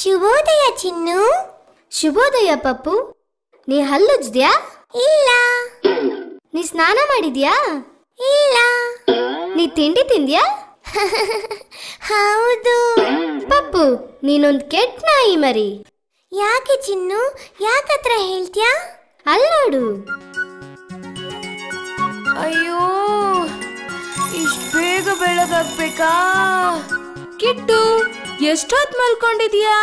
ಶುಭೋದಯ ಚಿನ್ನು. ಶುಭೋದಯ ಪಪ್ಪು. ನೀ ಹಲ್ಲುಜ್ದ್ಯಾ? ಇಲ್ಲ. ನೀ ಸ್ನಾನ ಮಾಡಿದ್ಯಾ? ಇಲ್ಲ. ನೀ ತಿಂಡಿ ತಿಂದ್ಯಾ? ಹೌದು. ಪಪ್ಪು, ನೀನೊಂದು ಕೆಟ್ಟ ನಾಯಿ ಮರಿ. ಯಾಕೆ ಚಿನ್ನು, ಯಾಕತ್ರ ಹೇಳ್ತ್ಯಾ? ಅಲ್ಲೋಡು. ಅಯ್ಯೋ, ಇಷ್ಟು ಬೇಗ ಬೆಳಗಾಗ್ಬೇಕಾ? ಕಿಟ್ಟು, ಎಷ್ಟೊತ್ತು ಮಲ್ಕೊಂಡಿದ್ಯಾ?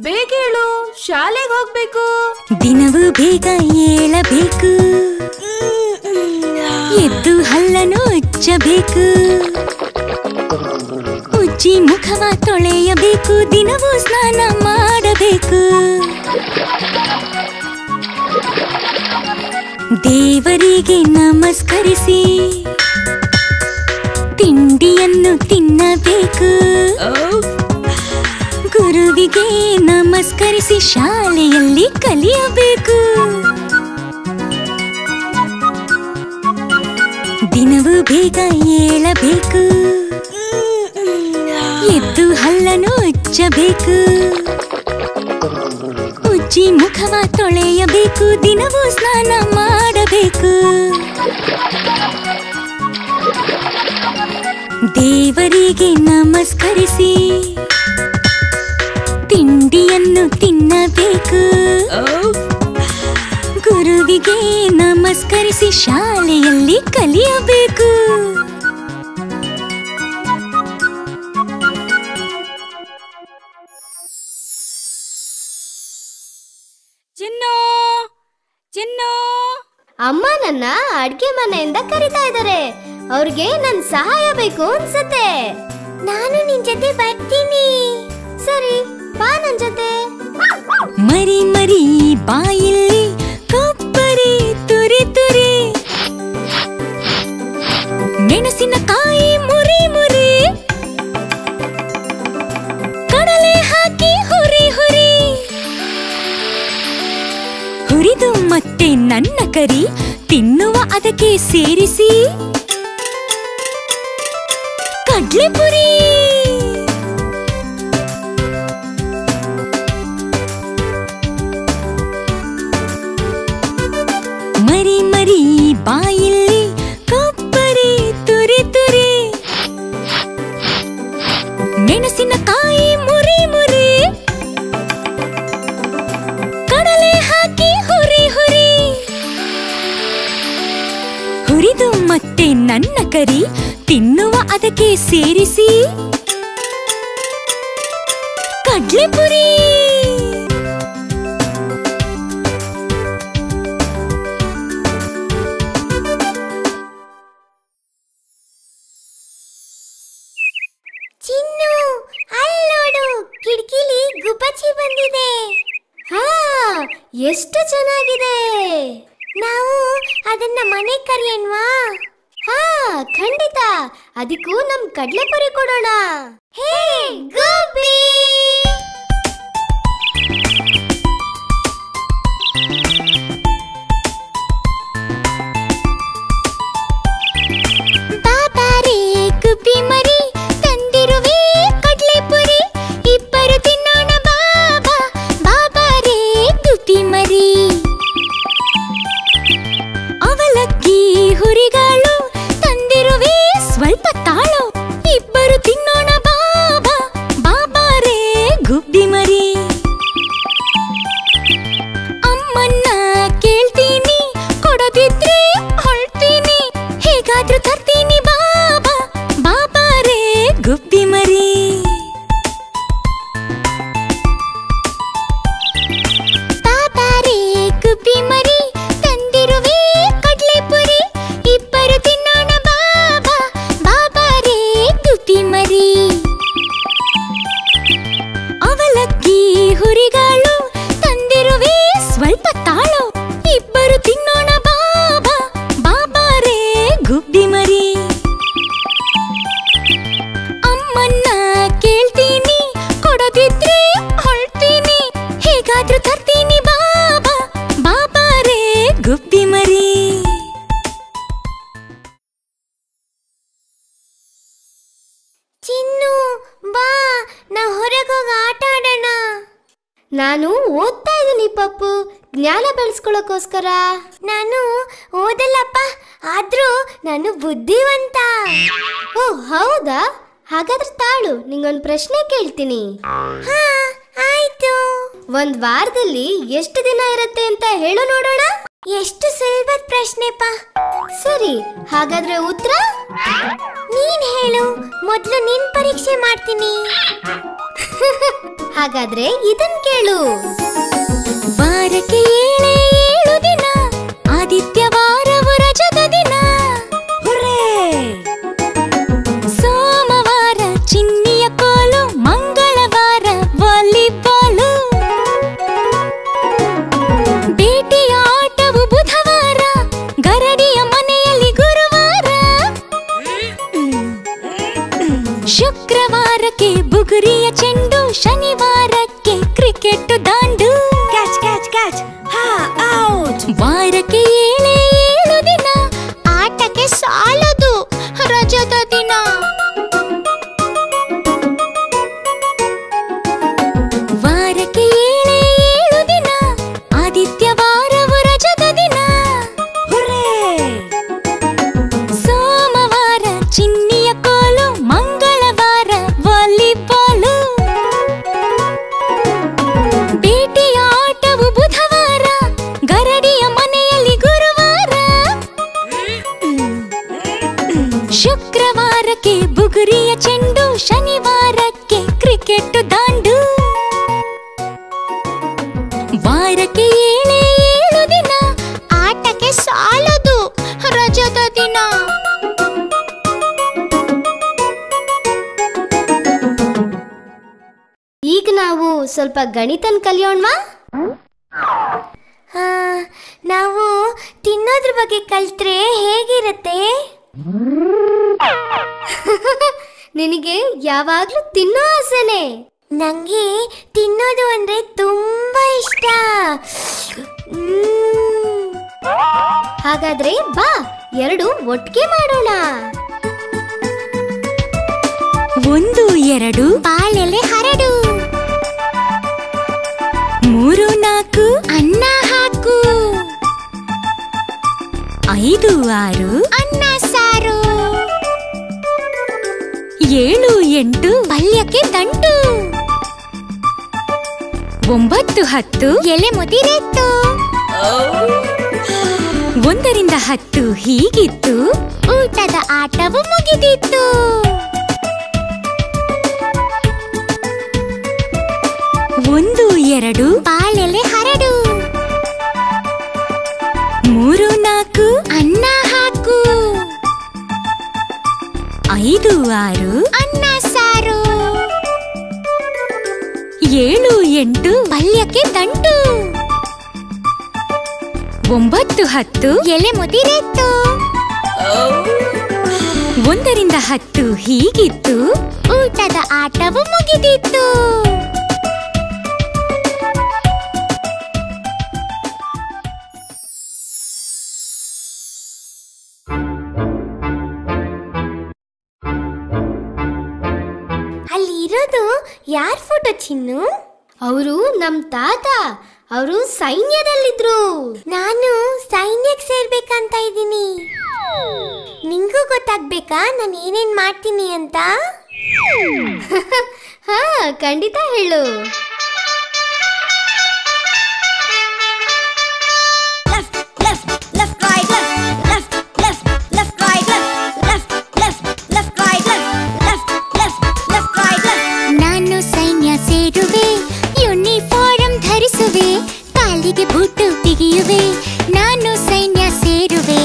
ಬೇಗ ಹೇಳು, ಶಾಲೆಗೆ ಹೋಗ್ಬೇಕು. ದಿನವೂ ಬೇಗ ಏಳಬೇಕು, ಎದ್ದು ಹಲ್ಲನ್ನು ಉಜ್ಜಬೇಕು, ಉಜ್ಜಿ ಮುಖವ ತೊಳೆಯಬೇಕು, ದಿನವೂ ಸ್ನಾನ ಮಾಡಬೇಕು. ದೇವರಿಗೆ ನಮಸ್ಕರಿಸಿ ತಿಂಡಿಯನ್ನು ತಿನ್ನಬೇಕು, ಗುರುವಿಗೆ ನಮಸ್ಕರಿಸಿ ಶಾಲೆಯಲ್ಲಿ ಕಲಿಯಬೇಕು. ದಿನವೂ ಬೇಗ ಏಳಬೇಕು, ಎದ್ದು ಹಲ್ಲನ್ನು ಉಜ್ಜಬೇಕು, ಉಜ್ಜಿ ಮುಖವ ತೊಳೆಯಬೇಕು, ದಿನವೂ ಸ್ನಾನ ಮಾಡಬೇಕು. ದೇವರಿಗೆ ನಮಸ್ಕರಿಸಿ ತಿಂಡಿಯನ್ನು ತಿನ್ನಬೇಕು, ಗುರುವಿಗೆ ನಮಸ್ಕರಿಸಿ ಶಾಲೆಯಲ್ಲಿ ಕಲಿಯಬೇಕು. ಚಿನ್ನು, ಚಿನ್ನು. ಅಮ್ಮ ನನ್ನ ಅಡ್ಗೆ ಮನೆಯಿಂದ ಕರಿತಾ ಇದ್ದಾರೆ. ಅವ್ರಿಗೆ ನನ್ ಸಹಾಯ ಬೇಕು ಅನ್ಸತ್ತೆ. ನಾನು ನಿನ್ ಜೊತೆ ಬರ್ತೀನಿ. ಸರಿ, ಬಾ ನನ್ ಜೊತೆ. ಮರಿ ಮರಿ ಬಾಯಿಲ್ಲಿ ಕೊಬ್ಬರಿ ತುರಿ ತುರಿ, ಮೆಣಸಿನಕಾಯಿ ಮುರಿ ಮುರಿ, ಕಡಲೆ ಹಾಕಿ ಹುರಿ ಹುರಿ, ಹುರಿದು ಮತ್ತೆ ನನ್ನ ಕರಿ ತಿನ್ನುವ ಅದಕ್ಕೆ ಸೇರಿಸಿ, ಕಡ್ಲೆ ಪುರಿ. ಮರಿ ಮರಿ ಬಾಯಿಲ್ಲಿ ಕೊಬ್ಬರಿ ತುರಿ ತುರಿ, ಮೆಣಸಿನಕಾಯಿ ಮುರಿ ಮುರಿ, ಕಡಲೆ ಹಾಕಿ ಹುರಿ ಹುರಿ, ಹುರಿದು ಮತ್ತೆ ನನ್ನ ಕರಿ ತಿನ್ನುವ ಅದಕ್ಕೆ ಸೇರಿಸಿ, ಕಡ್ಲೆ ಪುರಿ. ಚಿನ್ನು, ಅಲ್ಲೋಡು, ಕಿಟಕಿಲಿ ಗುಬ್ಬಚ್ಚಿ ಬಂದಿದೆ. ಹಾ, ಎಷ್ಟು ಚೆನ್ನಾಗಿದೆ. ನಾವು ಅದನ್ನ ಮನೆ ಕರಿಯನ್ವಾ? ಹಾ, ಖಂಡಿತ. ಅದಕ್ಕೂ ನಮ್ ಕಡ್ಲೆಪುರಿ ಕೊಡೋಣ. ಹೇ ಗುಬ್ಬಿ, ಬಾಬಾರೇ ಗುಬ್ಬಿ ಮರಿ ತಂದಿರುವೆ ಕಡ್ಲೆಪುರಿ, ಇಬ್ಬರು ತಿನ್ನೋಣ ಬಾಬಾ. ಬಾಬಾರೇ ಗುಬ್ಬಿ ಮರಿ, ಅವಲಕ್ಕಿ ಹುರಿಗಾಳು ತಂದಿರುವೆ ಸ್ವಲ್ಪ ತಾಳು, ಇಬ್ಬರು ತಿನ್ನೋಣ ಬಾಬಾ. ಬಾಬಾರೇ ಜ್ಞಾನ ಬೆಳೆಸ್ಕೊಳ್ಳೋಕೋಸ್ಕರ. ನಾನು ಓದಲ್ಲಪ್ಪ, ಆದ್ರೂ ನಾನು ಬುದ್ಧಿವಂತ. ಓ ಹೌದಾ? ಹಾಗಾದ್ರೆ ತಾಳು, ನಿಂಗೊಂದು ಪ್ರಶ್ನೆ ಕೇಳ್ತೀನಿ. ಹಾ ಆಯ್ತು. ಒಂದ್ ವಾರದಲ್ಲಿ ಎಷ್ಟು ದಿನ ಇರುತ್ತೆ ಅಂತ ಹೇಳು ನೋಡೋಣ. ಎಷ್ಟು ಸುಲಭದ ಪ್ರಶ್ನೆಪ್ಪ. ಸರಿ, ಹಾಗಾದ್ರೆ ಉತ್ತರ ನೀನ್ ಹೇಳು, ಮೊದ್ಲು ನಿನ್ ಪರೀಕ್ಷೆ ಮಾಡ್ತೀನಿ. ಹಾಗಾದ್ರೆ ಇದನ್ ಕೇಳು. ವಾರಕ್ಕೆ 7 ದಿನ, ಆದಿತ್ಯವಾರವು ರಜದ ದಿನ. ಸೋಮವಾರ ಚಿನ್ನಿಯ ಕೋಲು, ಮಂಗಳವಾರ ವಾಲಿಬಾಲು. ಬೇಟೆಯ ಆಟವು ಬುಧವಾರ, ಗರಡಿಯ ಮನೆಯಲ್ಲಿ ಗುರುವಾರ. ಶುಕ್ರವಾರಕ್ಕೆ ಬುಗುರಿಯ ಚೆಂಡು, ಶನಿವಾರಕ್ಕೆ ಕ್ರಿಕೆಟ್ ದಾಂಡು. ಕ್ಯಾಚ್ ಕ್ಯಾಚ್ ಕ್ಯಾಚ್, ಹಾ ಔಟ್. ವಾರಕ್ಕೆ 7 ದಿನ, ಆಟಕ್ಕೆ ಸಾಲದು ರಜದ ದಿನ. ವಾರಕ್ಕೆ 7 ದಿನ, ಆದಿತ್ಯವಾರವು ರಜದ ದಿನ. ಸೋಮವಾರ ಚಿನ್ನಿಯ ಕೋಲು, ಮಂಗಳವಾರ ವಾಲಿಬಾಲು. ಬೇಟೆಯ ಆಟವು ಬುಧವಾರ, ಗರಡಿಯ ಮನೆಯಲ್ಲಿ ಗುರುವಾರ. ಶುಕ್ರವಾರಕ್ಕೆ ಬುಗುರಿಯ ಚೆಂಡು, ಶನಿವಾರಕ್ಕೆ ಕ್ರಿಕೆಟ್ ದಾಂಡು. ವಾರಕ್ಕೆ 7 ದಿನ, ಆಟಕ್ಕೆ ಸಾಲದು ರಜದ ದಿನ. ಈಗ ನಾವು ಸ್ವಲ್ಪ ಗಣಿತನ್ ಕಲಿಯೋಣ್ವಾ? ಹಾ, ನಾವು ತಿನ್ನೋದ್ರ ಬಗ್ಗೆ ಕಲ್ತ್ರೆ ಹೇಗಿರುತ್ತೆ? ನಿನಗೆ ಯಾವಾಗ್ಲೂ ತಿನ್ನೋ ಆಸೆನೆ. ನಂಗೆ ತಿನ್ನೋದು ಅಂದ್ರೆ ತುಂಬಾ ಇಷ್ಟ. ಹಾಗಾದ್ರೆ ಬಾ, 2 ಒಟ್ಟಿಗೆ ಮಾಡೋಣ. 1 2 ಬಾಳೆಲೆ ಹರಡು. 3 4 ಅನ್ನ ಹಾಕು. 5 6 ಅನ್ನ ಸಾರು. 7 8 ಪಲ್ಯಕ್ಕೆ ದಂಟು. 9 10 ಎಲೆ ಮುದಿರೆತ್ತು. 1 ರಿಂದ 10 ಹೀಗಿತ್ತು, ಊಟದ ಆಟವು ಮುಗಿದಿತ್ತು. 1 2 ಬಾಳೆಲೆ ಹರಡು. 3 4 ಅನ್ನ ಹಾಕು. 5 6 ಅನ್ನ ಸಾರು. 7 8 ಪಲ್ಯಕ್ಕೆ ದಂಟು. 9 10 ಎಲೆ ಮುದಿರೆತ್ತು. 1 ರಿಂದ 10 ಹೀಗಿತ್ತು, ಊಟದ ಆಟವು ಮುಗಿದಿತ್ತು. ಅಲ್ಲಿರೋದು ಯಾರ್ ಫೋಟೋ ಚಿನ್ನು? ಅವರು ನಮ್ ತಾತ. ಅವರು ಸೈನ್ಯದಲ್ಲಿದ್ರು. ನಾನು ಸೈನ್ಯಕ್ಕೆ ಸೇರ್ಬೇಕಂತ ಇದ್ದೀನಿ. ನಿಂಗೂ ಗೊತ್ತಾಗ್ಬೇಕಾ ನಾನು ಏನೇನ್ ಮಾಡ್ತೀನಿ ಅಂತ? ಹಾ, ಖಂಡಿತ ಹೇಳು. ನಾನು ಸೈನ್ಯ ಸೇರುವೆ, ಯೂನಿಫಾರ್ಮ್ ಧರಿಸುವೆ, ಕಾಲಿಗೆ ಬೂಟು ಬಿಗಿಯುವೆ. ನಾನು ಸೈನ್ಯ ಸೇರುವೆ.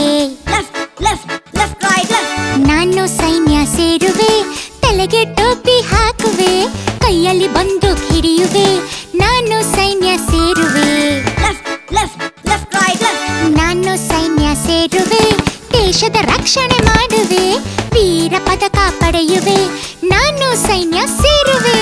ನಾನು ಸೈನ್ಯ ಸೇರುವೆ, ತಲೆಗೆ ಟೋಪಿ ಹಾಕುವೆ, ಕೈಯಲ್ಲಿ ಬಂದೂಕ್ ಹಿಡಿಯುವೆ. ನಾನು ಸೈನ್ಯ ಸೇರುವೆ. ನಾನು ಸೈನ್ಯ ಸೇರುವೆ, ದೇಶದ ರಕ್ಷಣೆ ಮಾಡುವೆ, ವೀರ ಪದಕ ಪಡೆಯುವೆ. ನಾನು ಸೈನ್ಯ ಸೇರುವೆ.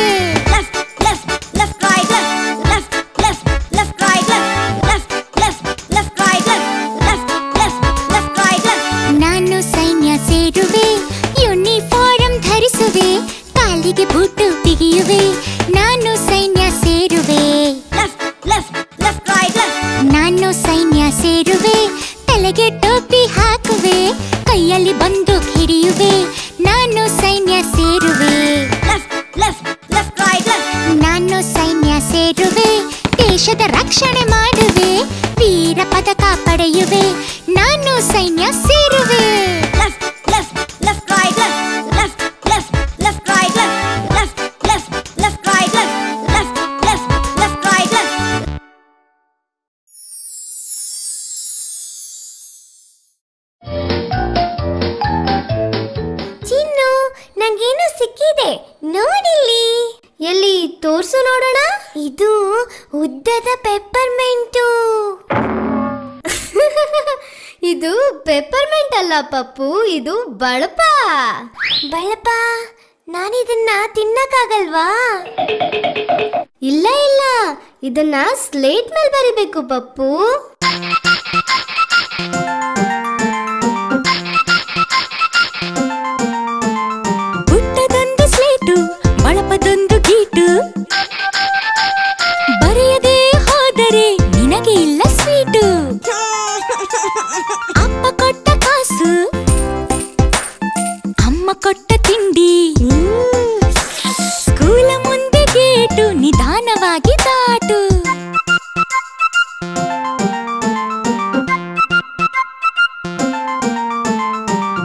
ನಾನು ಸೈನ್ಯ ಸೇರುವೆ, ಯೂನಿಫಾರ್ಮ್ ಧರಿಸುವೆ, ಕಾಲಿಗೆ ಬೂಟು ಬಿಗಿಯುವೆ. ನಾನು ಸೈನ್ಯ ಸೇರುವೆ. ಟೋಪಿ ಹಾಕುವೆ, ಕೈಯಲ್ಲಿ ಬಂದೂಕ್ ಹಿಡಿಯುವೆ, ನಾನು ಸೈನ್ಯ ಸೇರುವೆ. ನಾನು ಸೈನ್ಯ ಸೇರುವೆ, ದೇಶದ ರಕ್ಷಣೆ ಮಾಡುವೆ, ವೀರ ಪದಕ ಪಡೆಯುವೆ, ನಾನು ಸೈನ್ಯ ಸೇರುವೆ. ಚಿನ್ನು, ನಂಗೇನು ಸಿಕ್ಕಿದೆ ನೋಡಿಲ್ಲಿ. ಎಲ್ಲಿ ತೋರ್ಸು ನೋಡೋಣ. ಇದು ಉದ್ದದ ಪೆಪ್ಪರ್ಮೆಂಟು. ಇದು ಪೆಪ್ಪರ್ಮೆಂಟ್ ಅಲ್ಲ ಪಪ್ಪು, ಇದು ಬಳಪ. ಬಳಪ? ನಾನಿದನ್ನ ತಿನ್ನಕ್ಕಾಗಲ್ವಾ? ಇಲ್ಲ ಇಲ್ಲ, ಇದನ್ನ ಸ್ಲೇಟ್ ಮೇಲೆ ಬರಿಬೇಕು ಪಪ್ಪು. ಪುಟ್ಟದೊಂದು ಸ್ಲೇಟು, ಬಳಪದೊಂದು ಗೀಟು, ಬರೆಯದೆ ಹೋದರೆ ನಿನಗೆ ಇಲ್ಲ ಸ್ವೀಟು. ಅಪ್ಪ ಕೊಟ್ಟ ಕಾಸು, ಅಮ್ಮ ಕೊಟ್ಟ ತಿಂಡಿ, ಸ್ಕೂಲ ಮುಂದೆ ಗೇಟು, ನಿಧಾನವಾಗಿ ದಾಟು.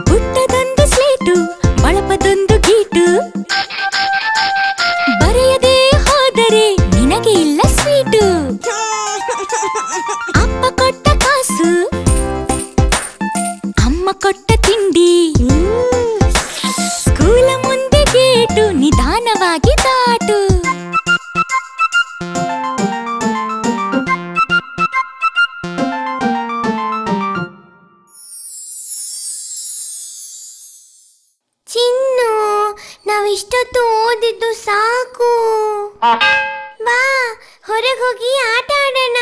ಪುಟ್ಟದೊಂದು ಸ್ಲೇಟು, ಬಳಪದೊಂದು ಗೀಟು, ಬರೆಯದೆ ಹೋದರೆ ನಿನಗೆ ಇಲ್ಲ ಸ್ವೀಟು. ಅಪ್ಪ ಕೊಟ್ಟ ಕಾಸು, ಅಮ್ಮ ಕೊಟ್ಟ ತಿಂಡಿ, ಸ್ಕೂಲ ಮುಂದೆ ಗೇಟು, ನಿಧಾನವಾಗಿ ದಾಟು. ಚಿನ್ನು, ನಾವಿಷ್ಟೊತ್ತು ಓದಿದ್ದು ಸಾಕು. ಬಾ, ಹೊರಗೆ ಹೋಗಿ ಆಟ ಆಡೋಣ.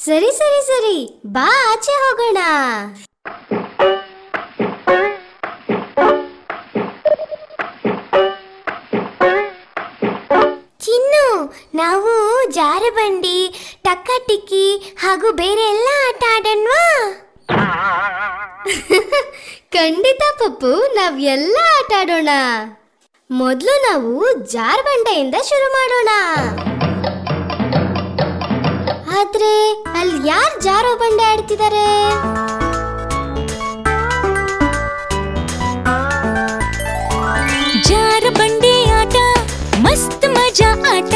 ಸರಿ ಸರಿ ಸರಿ, ಬಾ ಆಚೆ ಹೋಗೋಣ. ಚಿನ್ನು, ನಾವು ಜಾರಬಂಡಿ, ಟಕ್ಕಟಿಕ್ಕಿ ಹಾಗೂ ಬೇರೆ ಎಲ್ಲ ಆಟ ಆಡೋಣವಾ? ಖಂಡಿತ ಪಪ್ಪು, ನಾವ್ ಎಲ್ಲ ಆಟ ಆಡೋಣ. ಮೊದಲು ನಾವು ಜಾರ್ಬಂಡೆಯಿಂದ ಶುರು ಮಾಡೋಣ. ಆದ್ರೆ ಅಲ್ಲಿ ಯಾರು ಜಾರೋ ಬಂಡೆ ಆಡ್ತಿದ್ದಾರೆ? ಜಾರಬಂಡಿ ಆಟ ಮಸ್ತ್ ಮಜಾ ಆಟ,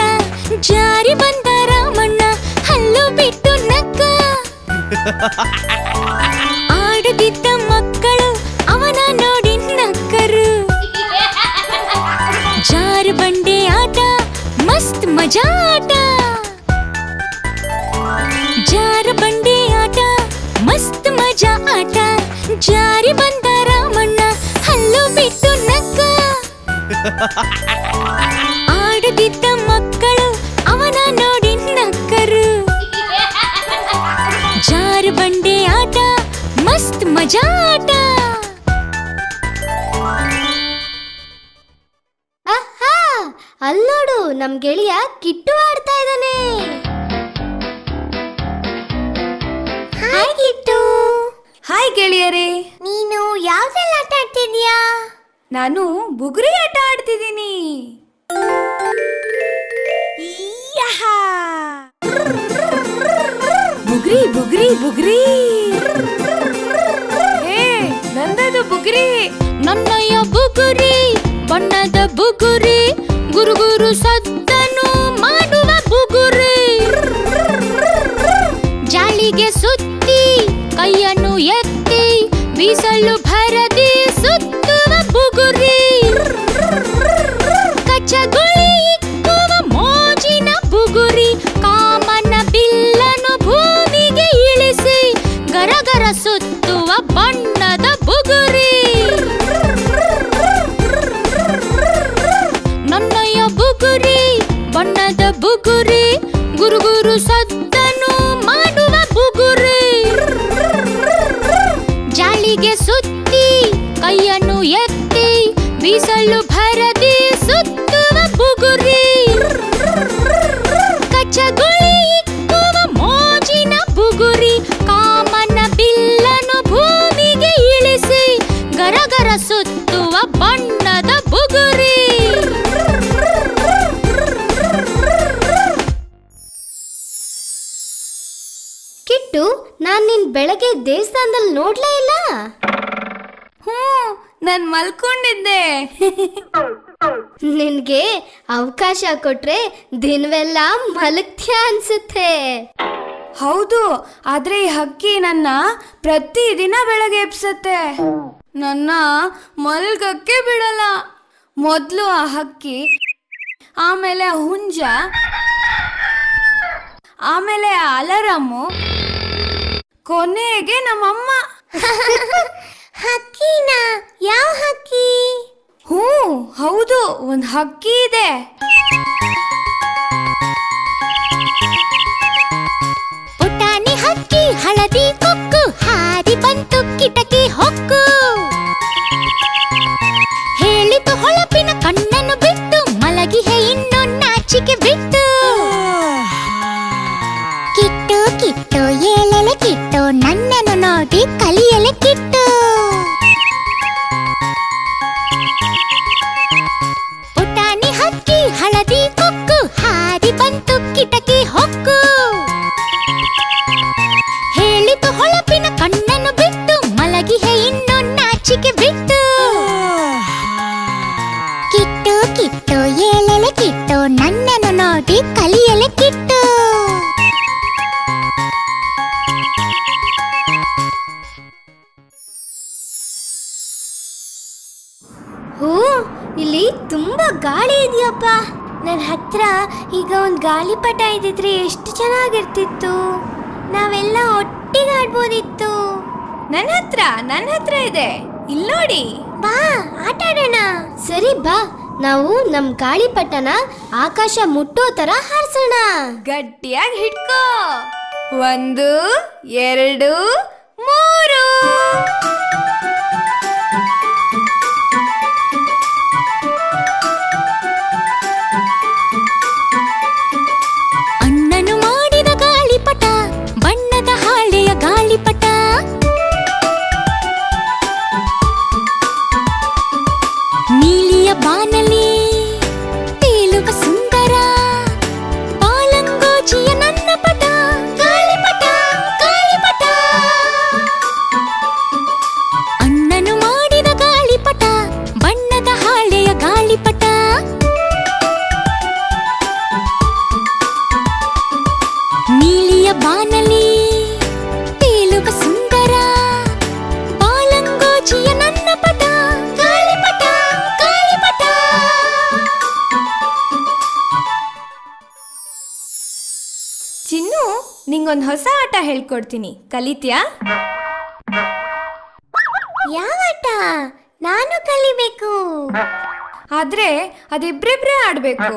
ಜಾರಿ ಬಂದ ರಾಮಣ್ಣ ಹಲ್ಲು ಬಿಟ್ಟು ನಕ್ಕ. ಆಡುತ್ತಿದ್ದ ಮಕ್ಕಳು ಅವನ ನೋಡಿ ನಕ್ಕರು. ಜಾರಬಂಡಿ ಆಟ ಮಸ್ತ್ ಮಜಾ ಆಟ, ಜಾರಬಂಡಿ ಆಟ ಮಸ್ತ್ ಮಜಾ ಆಟ, ಜಾರಿ ಬಂದ ರಾಮಣ್ಣ ಹಲ್ಲು ಬಿಟ್ಟು ನಕ್ಕ. ಆಡುತ್ತಿದ್ದ ಮಕ್ಕಳು ಅವನ ನೋಡಿ ನಕ್ಕರು. ಜಾರಬಂಡಿ ಆಟ ಮಸ್ತ್ ಮಜಾ ಆಟ. ಆಹಾ, ಅಲ್ಲೋಡು, ನಮ್ ಗೆಳೆಯ ಕಿಟ್ಟು ಆಡ್ತಾ ಇದ್ದಾನೆ. ಹಾಯ್ ಕಿಟ್ಟು. ಹಾಯ್ ಗೆಳೆಯರೇ. ನೀನು ಯಾವ್ದ್ರಲ್ಲಿ ಆಟ ಆಡ್ತಿದ್ಯಾ? ನಾನು ಬುಗುರಿ ಆಟ ಆಡ್ತಿದ್ದೀನಿ. ಬುಗುರಿ ಬುಗುರಿ ಬುಗುರಿ. ಏ, ನಂದದು ಬುಗುರಿ. ನನ್ನಯ್ಯ ಬುಗುರಿ, ಬಣ್ಣದ ಬುಗುರಿ, ಗುರು ಗುರು ಸದ್ದನು ಮಾಡುವ ಬುಗುರಿ. ಜಾಲಿಗೆ ಸುತ್ತಿ ಕೈಯನ್ನು ಎತ್ತಿ ಬೀಸಲು ಭರದಿ ಸುತ್ತುವ ಬುಗುರಿ. ಕಚ್ಚಗುಳಿ ಇಕ್ಕುವ ಮೋಜಿನ ಬುಗುರಿ, ಕಾಮನ ಬಿಲ್ಲನು ಭೂಮಿಗೆ ಇಳಿಸಿ ಗರಗರ ಸುತ್ತುವ ಬಣ್ಣದ ಬುಗುರಿ. ನನ್ನಯ್ಯ ಬುಗುರಿ, ಬಣ್ಣದ ಬುಗುರಿ, ಗುರು ಗುರು ಸದ್ದನು ಮಾಡುವ ಬುಗುರಿ. ಜಾಲಿಗೆ ಸುತ್ತಿ ಕೈಯನ್ನು ಎತ್ತಿ ಬೀಸಲು ಭರದಿ ಸುತ್ತುವ ಬುಗುರಿ. ಕಚ್ಚಗುಳಿ ಇಕ್ಕುವ ಮೋಜಿನ ಬುಗುರಿ, ಕಾಮನ ಬಿಲ್ಲ ದೇವಸ್ಥಾನದಲ್ಲಿ ನೋಡ್ಲೇ ಇಲ್ಲ? ನಾನ್ ಮಲ್ಕೊಂಡಿದ್ದೆ. ನಿನ್ಗೆ ಅವಕಾಶ ಕೊಟ್ರೆ ದಿನವೆಲ್ಲ ಮಲಗ್ತ್ಯಾ ಅನ್ಸುತ್ತೆ. ಹೌದು, ಆದ್ರೆ ಈ ಹಕ್ಕಿ ನನ್ನ ಪ್ರತಿದಿನ ಬೆಳಗ್ಗೆ ಎಬ್ಸತ್ತೆ. ನನ್ನ ಮಲ್ಗಕ್ಕೆ ಬಿಡಲ್ಲ. ಮೊದ್ಲು ಆ ಹಕ್ಕಿ, ಆಮೇಲೆ ಆ ಹುಂಜ, ಆಮೇಲೆ ಆ ಅಲಾರಾಮು, ಕೊನೆಗೆ ನಮ್ಮಮ್ಮ. ಹಕ್ಕಿನಾ? ಯಾವ ಹಕ್ಕಿ? ಹೌದು, ಒಂದು ಹಕ್ಕಿ ಇದೆ. ಪುಟಾಣಿ ಹಕ್ಕಿ ಹಳದಿ ಕೊಕ್ಕು ಹಾರಿ ಬಂತು ಕಿಟಕಿ ಹೊಕ್ಕು. ಹೇಳಿತು ಹೊಳಪಿನ ಕಣ್ಣನ್ನು ಬಿಟ್ಟು ಮಲಗಿಹೆ ಇನ್ನು ನಾಚಿಕೆ ಬಿಟ್ಟು. ಕಿಟ್ಟು ಕಿಟ್ಟು ಏಳೆಲೆ ಕಿಟ್ಟು ನನ್ನನ್ನು ನೋಡಿ ಕಲಿಯಲೆ ಕಿಟ್ಟು. ಪುಟಾಣಿ ಹಕ್ಕಿ ಹಳದಿ ಕೊಕ್ಕು ಹಾರಿ ಬಂತು ಕಿಟಕಿ ಹೊಕ್ಕು. ಹೇಳಿತು ಹೊಳಪಿನ ಕಣ್ಣನ್ನು ಬಿಟ್ಟು ಮಲಗಿಹೆ ಇನ್ನು ನಾಚಿಕೆ ಬಿಟ್ಟು. ಕಿಟ್ಟು ಕಿಟ್ಟು ಏಳೆಲೆ ಕಿಟ್ಟು ನನ್ನನ್ನು ನೋಡಿ ಕಲಿಯಲೆ ಕಿಟ್ಟು. ಇಲ್ಲಿ ತುಂಬಾ ಗಾಳಿ ಇದೆಯಪ್ಪ. ನನ್ನ ಹತ್ರ ಈಗ ಒಂದು ಗಾಳಿಪಟ ಇದ್ದಿದ್ರೆ ಎಷ್ಟು ಚೆನ್ನಾಗಿರ್ತಿತ್ತು. ನಾವೆಲ್ಲ ಒಟ್ಟಿಗೆ ಆಡ್ಬೋದಿತ್ತು. ನನ್ನ ಹತ್ರ ಇದೆ, ಇಲ್ಲಿ ನೋಡಿ. ಬಾ ಆಟ ಆಡೋಣ. ಸರಿ ಬಾ, ನಾವು ನಮ್ ಗಾಳಿಪಟನ ಆಕಾಶ ಮುಟ್ಟೋ ತರ ಹಾರಿಸೋಣ. ಗಟ್ಟಿಯಾಗಿ ಹಿಡ್ಕೋ. 1 2 3. ಅಣ್ಣನು ಮಾಡಿದ ಗಾಳಿಪಟ ಬಣ್ಣದ ಹಾಳೆಯ ಗಾಳಿಪಟ. ನೀಲಿಯ ಬಾನಲಿ ತೇಲುವ ಸುಂದರ ಬಾಲಂಗೋಜಿಯ ನನ್ನ ಪಟ. ಗಾಳಿಪಟ ಗಾಳಿಪಟ. ಅಣ್ಣನು ಮಾಡಿದ ಗಾಳಿಪಟ ಬಣ್ಣದ ಹಾಳೆಯ ಗಾಳಿಪಟ. ನೀಲಿಯ ಬಾನಲಿ ತೇಲುವ ಸುಂದರ ಬಾಲಂಗೋಜಿಯ ನನ್ನ ಪಟ. ಗಾಳಿಪಟ ಗಾಳಿಪಟ. ಚಿನ್ನು, ನಿಂಗೊಂದು ಹೊಸ ಆಟ ಹೇಳ್ಕೊಡ್ತೀನಿ, ಕಲಿತ್ಯಾ? ಯಾವ ಆಟ? ನಾನು ಕಲಿಬೇಕು. ಆದ್ರೆ ಅದಿಬ್ರಿಬ್ರೇ ಆಡ್ಬೇಕು.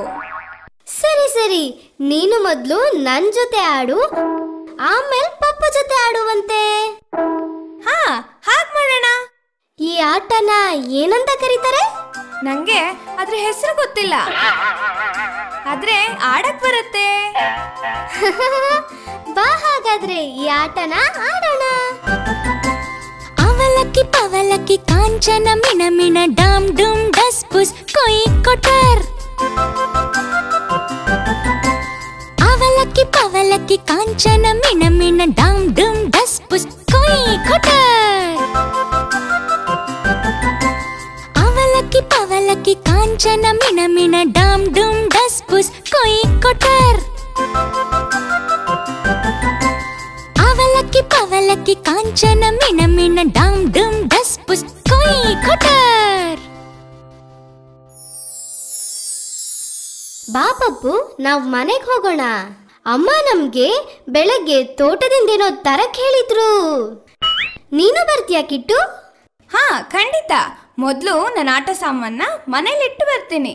ಸರಿ ಸರಿ, ನೀನು ಮೊದ್ಲು ನನ್ ಜೊತೆ ಆಡು, ಆಮೇಲೆ ಪಪ್ಪ ಜೊತೆ ಆಡುವಂತೆ. ಹಾಗ್ ಮಾಡೋಣ. ಈ ಆಟನ ಏನಂತ ಕರೀತಾರೆ? ನಂಗೆ ಅದ್ರ ಹೆಸರು ಗೊತ್ತಿಲ್ಲ, ಆದ್ರೆ ಆಡಕ್ ಬರುತ್ತೆ. ಬಾ ಹಾಗಾದ್ರೆ ಈ ಆಟನ ಆಡೋಣ. ಅವಲಕ್ಕಿ ಪವಲಕ್ಕಿ ಕಾಂಚನ ಮಿಣ ಮಿಣ ಡಾಮ್ ಡೂಮ್ ಡಸ್ ಪುಸ್ ಕೊಯ್ ಕೊಟರ್. ಅವಲಕ್ಕಿ ಪವಲಕ್ಕಿ ಕಾಂಚನ ಮಿಣ ಮಿಣ ಡಾಮ್ ಡೂಮ್ ಡಸ್ ಪುಸ್ ಕೊಯ್ ಕೊಟರ್. ಅವಲಕ್ಕಿ ಪವಲಕ್ಕಿ ಕಾಂಚನ ಮಿಣ ಮಿಣ ಡಾಮ್ ಡೂಮ್ ಡಸ್ ಪುಸ್ ಕೊಯ್ ಕೊಟರ್. ಅವಲಕ್ಕಿ ಪವಲಕ್ಕಿ ಕಾಂಚನ ಮಿಣ ಮಿಣ ಡಾಮ್ ಡೂಮ್ ಡಸ್ ಪುಸ್ ಕೊಯ್ ಕೊಟರ್. ಬಾ ಪಪ್ಪು, ನಾವ್ ಮನೆಗ್ ಹೋಗೋಣ. ಅಮ್ಮ ನಮ್ಗೆ ಬೆಳಗ್ಗೆ ತೋಟದಿಂದೇನೋ ತರಕ್ ಹೇಳಿದ್ರು. ನೀನು ಬರ್ತೀಯಾ ಕಿಟ್ಟು? ಖಂಡಿತ. ಮೊದ್ಲು ನನ್ನ ಆಟ ಸಾಮಾನ ಮನೇಲಿಟ್ಟು ಬರ್ತೀನಿ.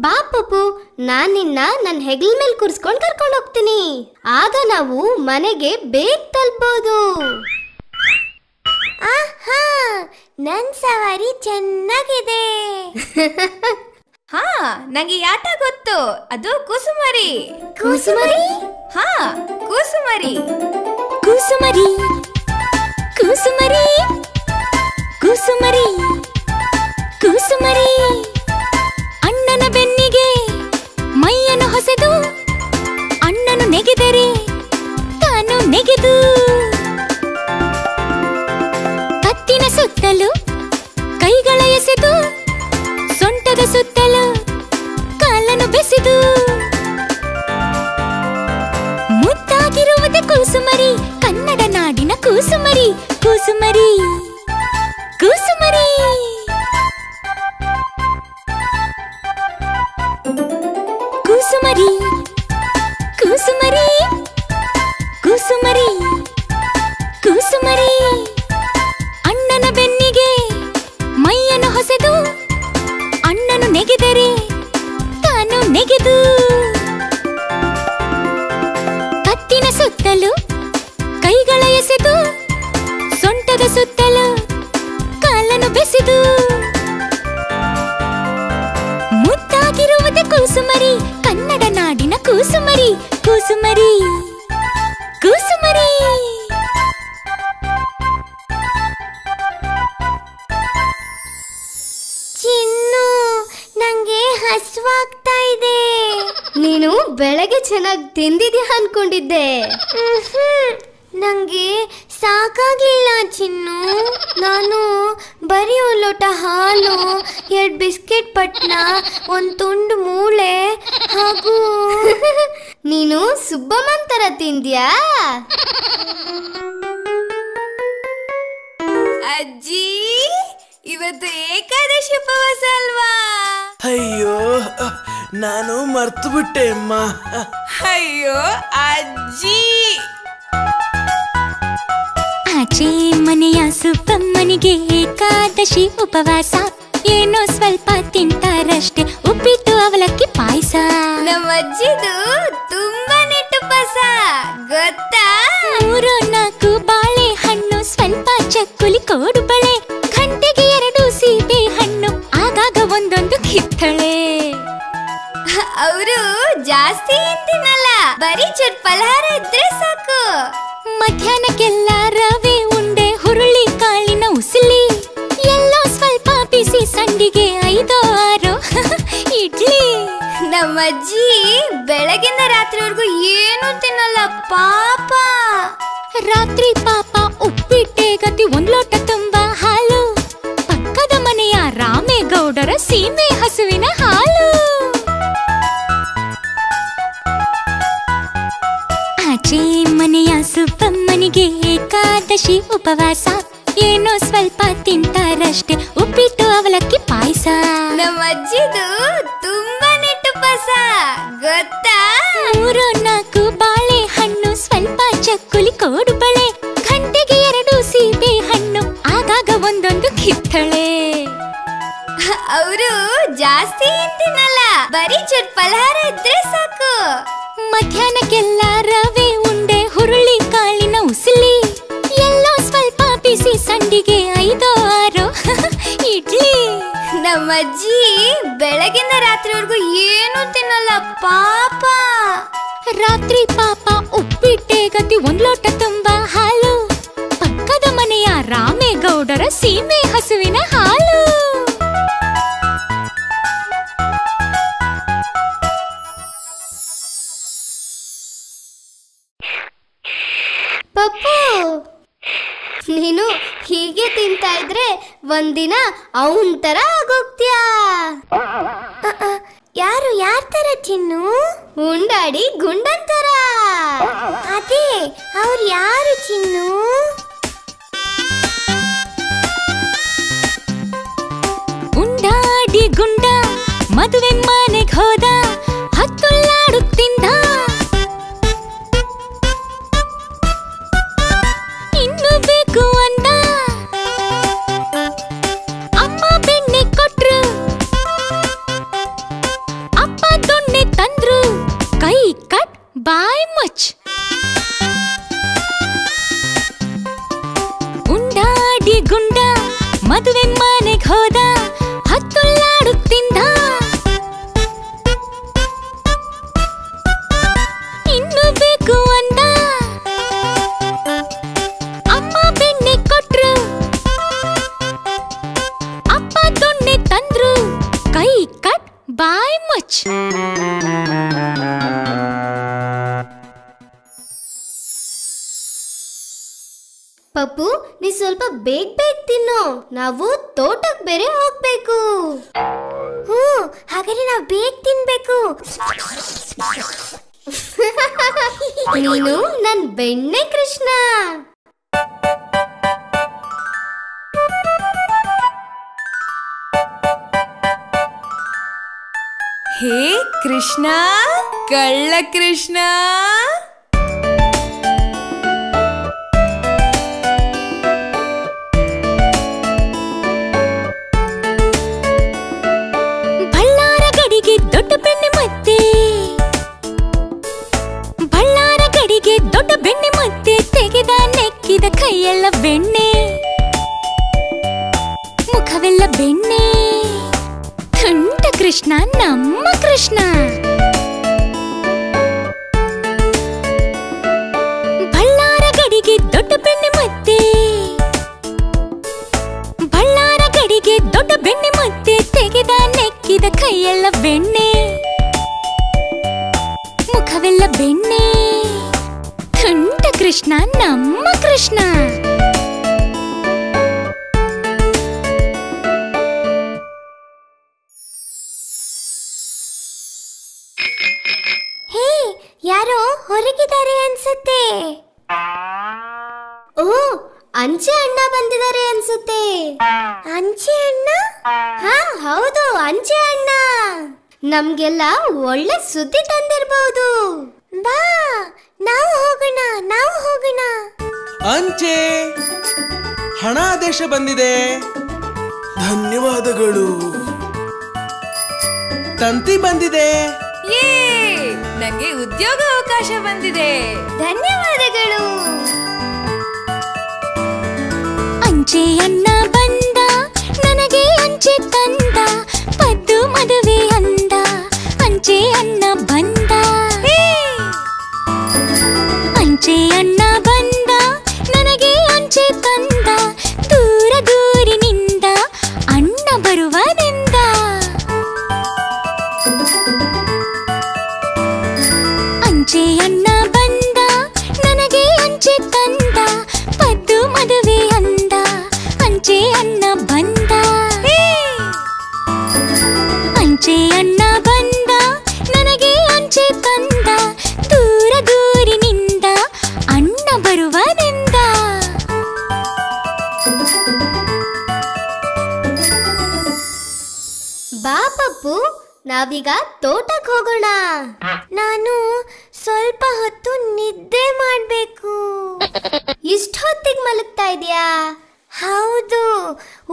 ಬಾ ಪಪ್ಪು, ನಾನ್ ನಿನ್ನ ನನ್ನ ಹೆಗಲ ಮೇಲೆ ಕೂರಿಸ್ಕೊಂಡು ಕರ್ಕೊಂಡು ಹೋಗ್ತೀನಿ. ಆಗ ನಾವು ಮನೆಗೆ ಬೇಗ ತಲುಪಬಹುದು. ಆಹಾ, ನನ್ ಸವಾರಿ ಚೆನ್ನಾಗಿದೆ. ನಂಗೆ ಈ ಆಟ ಗೊತ್ತು, ಅದು ಕುಸುಮರಿ. ಕುಸುಮರಿ? ಕುಸುಮರಿ. ಕುಸುಮರಿ ಕುಸುಮರಿ ಕುಸುಮರಿ ಕುಸುಮರಿ. ಅಣ್ಣನ ಬೆನ್ನಿಗೆ ಮೈಯನ್ನು ಹೊಸೆದು ಅಣ್ಣನು ನೆಗೆದರೆ ತಾನು ನೆಗೆದು ಸುತ್ತಲೂ ಕೈಗಳ ಎಸೆದು ಸೊಂಟದ ಸುತ್ತಲೂ ಕಾಲನ್ನು ಬೆಸೆದು ಮುದ್ದಾಗಿರುವುದೇ ಕೂಸುಮರಿ ಕನ್ನಡ ನಾಡಿನ ಕೂಸುಮರಿ ಕೂಸುಮರಿ ಕೂಸುಮರಿ ಕೂಸುಮರಿ ಕೂಸುಮರಿ ಕೂಸುಮರಿ ಕೂಸುಮರಿ ಅಣ್ಣನ ಬೆನ್ನಿಗೆ ಮೈಯನ್ನು ಹೊಸೆದು ಅಣ್ಣನು ನೆಗೆದರೆ ತಾನು ನೆಗೆದು ಕತ್ತಿನ ಸುತ್ತಲೂ ಕೈಗಳ ಎಸೆದು ಸೊಂಟದ ಸುತ್ತಲೂ ಕಾಲನ್ನು ಬೆಸೆದು ಮುದ್ದಾಗಿರುವುದೇ ಕೂಸುಮರಿ ಕನ್ನಡ ನಾಡಿನ ಕೂಸುಮರಿ ಕೂಸುಮರಿ ಕೂಸುಮರಿ ಚಿನ್ನು, ನಂಗೆ ಹಸುವಾಗ್ತಾ ಇದೆ. ನೀನು ಬೆಳಗ್ಗೆ ಚೆನ್ನಾಗಿ ತಿಂದಿದ್ಯಾ ಅನ್ಕೊಂಡಿದ್ದೆ. ನಂಗೆ ಸಾಕಾಗ್ಲಿಲ್ಲ ಚಿನ್ನು. ನಾನು ಬರೀ ಒಂದು ಲೋಟ ಹಾಲು, 2 ಬಿಸ್ಕೆಟ್ ಪಟ್ನ, 1 ತುಂಡು ಮೂಳೆ ಹಾಗೂ ನೀನು ಸುಬ್ಬಮ್ಮನ್ ತರ ತಿಂದ್ಯಾ? ಅಜ್ಜಿ, ಇವತ್ತು ಏಕಾದಶಿ ಉಪವಾಸ ಅಲ್ವಾ? ಅಯ್ಯೋ, ನಾನು ಮರ್ತು ಬಿಟ್ಟೆ ಅಮ್ಮ. ಅಯ್ಯೋ ಅಜ್ಜಿ. ಆಚೆ ಮನೆಯ ಸುಬ್ಬಮ್ಮನಿಗೆ ಏಕಾದಶಿ ಉಪವಾಸ. ಏನೋ ಸ್ವಲ್ಪ ತಿಂತಾರಷ್ಟೇ, ಉಪ್ಪಿಟ್ಟು ಅವಲಕ್ಕಿ ಪಾಯಸ. ನಮ್ಮ ಅಜ್ಜಿದು ತುಂಬಾ ಉಪವಾಸ ಗೊತ್ತಾ? 3-4 ಬಾಳೆಹಣ್ಣು, ಸ್ವಲ್ಪ ಚಕ್ಕುಲಿ ಕೋಡುಬಳೆ, ಗಂಟೆಗೆ 2 ಸೀಬೆ ಹಣ್ಣು, ಆಗಾಗ ಒಂದೊಂದು ಕಿತ್ತಳೆ. ಅವರು ಜಾಸ್ತಿ ತಿನ್ನಲ್ಲ, ಬರೀ ಚೂರ್ ಫಲಹಾರ ಇದ್ರೆ ಸಾಕು. ಮಧ್ಯಾಹ್ನಕ್ಕೆಲ್ಲ ರವೆ ಉಂಡೆ, ಹುರುಳಿ ಕಾಳಿನ ಉಸಿಲಿ, ಎಲ್ಲೋ ಸ್ವಲ್ಪ ಬಿಸಿ ಸಂಡಿಗೆ, 5-6 ಇಡ್ಲಿ. ನಮ್ಮ ಅಜ್ಜಿ ಬೆಳಗಿಂದ ರಾತ್ರಿವರೆಗೂ ಏನು ತಿನ್ನಲ್ಲ ಪಾಪ. ರಾತ್ರಿ ಪಾಪ ಉಪ್ಪಿಟ್ಟೆ ಗತಿ, 1 ಲೋಟ ತುಂಬಾ ಹಾಲು, ಪಕ್ಕದ ಮನೆಯ ರಾಮೇಗೌಡರ ಸೀಮೆ ಹಸುವಿನ ಹಾಲು. ಆಚೆ ಮನೆಯ ಸುಬ್ಬಮ್ಮನಿಗೆ ಏಕಾದಶಿ ಉಪವಾಸ. ಏನೋ ಸ್ವಲ್ಪ ತಿಂತಾರಷ್ಟೇ, ಉಪ್ಪಿಟ್ಟು ಅವಲಕ್ಕಿ ಪಾಯಸ. ನಮ್ಮ ಅಜ್ಜಿದು ತುಂಬಾ ಉಪವಾಸ ಗೊತ್ತಾ? 3-4 ಬಾಳೆಹಣ್ಣು, ಸ್ವಲ್ಪ ಚಕ್ಕುಲಿ ಕೋಡುಬಳೆ, ಗಂಟೆಗೆ 2 ಸೀಬೆ ಹಣ್ಣು, ಆಗಾಗ ಒಂದೊಂದು ಕಿತ್ತಳೆ. ಅವರು ಜಾಸ್ತಿ ತಿನ್ನಲ್ಲ, ಬರೀ ಚೂರ್ ಫಲಹಾರ ಇದ್ರೆ ಸಾಕು. ಮಧ್ಯಾಹ್ನಕ್ಕೆಲ್ಲ ರವೆ ಉಂಡೆ, ಹುರುಳಿ ಕಾಳಿನ ಉಸಿಲಿ, ಎಲ್ಲೋ ಸ್ವಲ್ಪ ಬಿಸಿ ಸಂಡಿಗೆ, 5-6 ಇಡ್ಲಿ. ನಮ್ಮ ಅಜ್ಜಿ ಬೆಳಗಿಂದ ರಾತ್ರಿವರೆಗೂ ಏನು ತಿನ್ನಲ್ಲ ಪಾಪ. ರಾತ್ರಿ ಪಾಪ ಉಪ್ಪಿಟ್ಟೆ ಗತಿ, 1 ಲೋಟ ತುಂಬಾ ಹಾಲು, ಪಕ್ಕದ ಮನೆಯ ರಾಮೇಗೌಡರ ಸೀಮೆ ಹಸುವಿನ ಹಾಲು. ಪಪ್ಪು, ನೀನು ಹೀಗೆ ತಿಂತಾ ಇದ್ರೆ ಒಂದಿನ ಅವನ್ ತರ ಆಗೋಗ್ತೀಯಾ. ಯಾರು ಯಾರ ತರ ಚಿನ್ನು? ಉಂಡಾಡಿ ಗುಂಡನ್ ತರ. ಅದೇ, ಅವ್ರು ಯಾರು ಚಿನ್ನು? ಉಂಡಾಡಿ ಗುಂಡ ಮದುವೆ ಮನೆಗೆ ಹೋದ, ಹತ್ತುಲ್ಲಾಡುತ್ತಿಂದ, ಇನ್ನು ಬೇಕು ಅಂದ. ಅಮ್ಮ ಬೆಣ್ಣೆ ಕೊಟ್ರು, ಅಪ್ಪ ದೊಣ್ಣೆ ತಂದ್ರು, ಕೈ ಕಟ್ ಬಾಯ್ ಮುಚ್. ಉಂಡಾಡಿ ಗುಂಡ ಮದುವೆ ಮನೆಗೆ ಹೋದ, ಹತ್ತುಲ್ಲಾಡುತ್ತಿಂದ, ಇನ್ನು ಬೇಕು ಅಂದ. ಅಮ್ಮ ಬೆಣ್ಣೆ ಕೊಟ್ರು, ಅಪ್ಪ ದೊಣ್ಣೆ ತಂದ್ರು, ಕೈ ಕಟ್ ಬಾಯ್ ಮುಚ್. ಪಪ್ಪು ನೀ ಸ್ವಲ್ಪ ಬೇಗ ಬೇಗ ತಿನ್ನು, ನಾವು ತೋಟಕ್ಕೆ ಬೇರೆ ಹೋಗ್ಬೇಕು. ಹಾಗಾದ್ರೆ ನಾವು ಬೇಗ ತಿನ್ಬೇಕು. ನೀನು ನನ್ ಬೆಣ್ಣೆ ಕೃಷ್ಣ. ಹೇ ಕೃಷ್ಣ, ಕಳ್ಳ ಕೃಷ್ಣ. ಬಳ್ಳಾರ ಗಡಿಗೆ ದೊಡ್ಡ ಬೆಣ್ಣೆ ಮತ್ತೆ, ಬಳ್ಳಾರ ಗಡಿಗೆ ದೊಡ್ಡ ಬೆಣ್ಣೆ ಮತ್ತೆ, ತೆಗೆದ ನೆಕ್ಕಿದ ಕೈಯೆಲ್ಲ ಬೆಣ್ಣೆ, ಮುಖವೆಲ್ಲ ಬೆಣ್ಣೆ. ತುಂಟ ಕೃಷ್ಣ ನಮ್ಮ ಕೃಷ್ಣ. ಬಳ್ಳಾರ ಗಡಿಗೆ ದೊಡ್ಡ ಬೆಣ್ಣೆ ಮತ್ತೆ, ಬಳ್ಳಾರ ಗಡಿಗೆ ದೊಡ್ಡ ಬೆಣ್ಣೆ ಮತ್ತೆ, ತೆಗೆದ ನೆಕ್ಕಿದ ಕೈಯೆಲ್ಲ ಬೆಣ್ಣೆ, ಮುಖವೆಲ್ಲ ಬೆಣ್ಣೆ. ತುಂಟ ಕೃಷ್ಣ ನಮ್ಮ ಕೃಷ್ಣ. ಯಾರೋ ಹೊರಗಿದ್ದಾರೆ ಅನ್ಸುತ್ತೆ. ಓ, ಅಂಚೆ ಅಣ್ಣ ಬಂದಿದ್ದಾರೆ ಅನ್ಸುತ್ತೆ. ಅಂಚೆ ಅಣ್ಣ? ಹಾ ಹೌದು, ಅಂಚೆ ಅಣ್ಣ ನಮ್ಗೆಲ್ಲ ಒಳ್ಳೆ ಸುದ್ದಿ ತಂದಿರಬಹುದು. ಬಾ, ನಾವು ಹೋಗೋಣ, ನಾವು ಹೋಗೋಣ. ಅಂಚೆ ಹಣಾದೇಶ ಬಂದಿದೆ. ಧನ್ಯವಾದಗಳು. ತಂತಿ ಬಂದಿದೆ. ನಂಗೆ ಉದ್ಯೋಗ ಅವಕಾಶ ಬಂದಿದೆ. ಧನ್ಯವಾದಗಳು. ಅಂಚೆ ಅಣ್ಣ ಬಂದ, ನನಗೆ ಅಂಚೆ ತಂದ, ಪದ್ದು ಮದುವೆ ಅಂದ, ಅಂಚೆ ಅಣ್ಣ ಬಂದ. ಅಂಚೆ ಅಣ್ಣ ಬಂದ, ನನಗೆ ಅಂಚೆ ತಂದ, ದೂರ ದೂರಿನಿಂದ ಅಣ್ಣ ಬರುವನೆಂದ. ಅಂಚೆ ಅಣ್ಣ ಬಂದ, ನನಗೆ ಅಂಚೆ ತಂದ, ಪದ್ದು ಮದುವೆ ಅಂದ, ಅಂಚೆ ಅಣ್ಣ ಬಂದ. ಅಂಚೆ ಅಣ್ಣ ಬಂದ, ನನಗೆ ಅಂಚೆ ತಂದ, ದೂರ ದೂರಿನಿಂದ ಅಣ್ಣ ಬರುವನೆಂದ. ಬಾ ಪಪ್ಪು, ನಾವೀಗ ತೋಟಕ್ಕೆ ಹೋಗೋಣ. ನಾನು ಸ್ವಲ್ಪ ಹೊತ್ತು ನಿದ್ದೆ ಮಾಡ್ಬೇಕು. ಇಷ್ಟ ಹೊತ್ತಿಗೆ ಮಲಗ್ತಾ ಇದೀಯಾ? ಹೌದು,